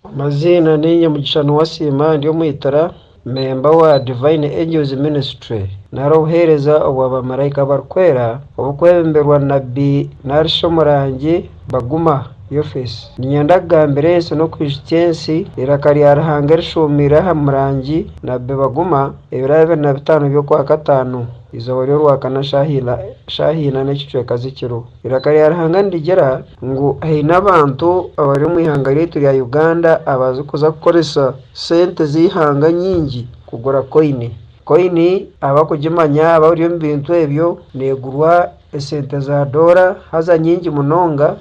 Amazina ni Nyamugisha Wasima ndiyo mwitara memba wa Divine Angels Ministry narohereza obw'abamarayika barikwera obukwebemberwa Nabbi Narisho Murangi Baguma Yofesi ninyenda kugambira ensi n'okwijutensi iraka rya Ruhanga rishomire ha Murangi Nabbi Baguma ebiro 25 by'okwa katano izooba ry'orwakana shahina n'ekicwekazi kiro iraka rya Ruhanga ndigera ngu haine abantu abari mu ihanga ryaitu rya Uganda abazi kuza kukoresa sente z'ihanga nyingi kugura koini abakugimanya abari mu bintu ebyo negurwa esente za dora haza nyingi munonga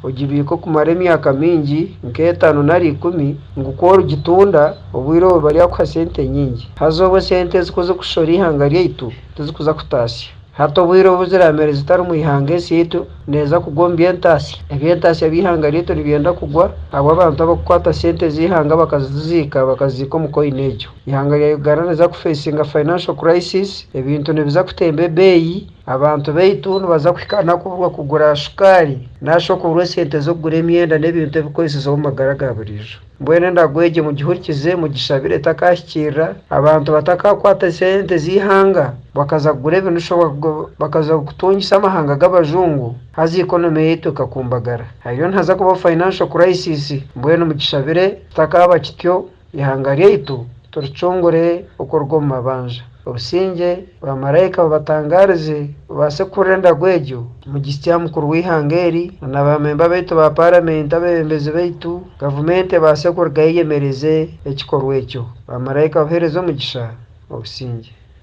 ugibiko kumara emyaka mingi nk'etano nari 10 ngukora ugitunda obwiro bari akwa sente nyingi hazobo sente zikuze kushora ihanga ryaitu tuzikuza kutasya hata obwiro buziramere zitari mu ihanga esitu neza kugombya entasi ebyentasi abihanga ryaitu nibyenda kugwa abo abantu abakwata sente zihanga bakazizika mu koinejo ihanga rya Uganda neza kufacinga financial crisis ebintu nibiza kutembe beyi abantu baitu nibaza kwikana kuvuga kugura shukari nasho kubura sente zo kugura emyenda n'ebintu ebikoreseza mu magara ga burijo mbwene ndagweje mu gihurikize mu gishabire takashikira abantu batakakwata sente zihanga bakaza kugura ebintu bakaza kutungisa amahanga g'abajungu hazi economy yetu kakumbagara hayo ntaza kuba financial crisis mbwene mu gishabire takaba kityo ihanga ryaitu turicungure ukorwa mu mabanja obusinge abamarayika babatangarize base kurenda gwejo mu gisya mukuru w'ihangeri n'abamemba baitu ba parliament abembezi baitu government base kurgayemereze ekikorwa ekyo abamarayika bahereza mu gisha obusinge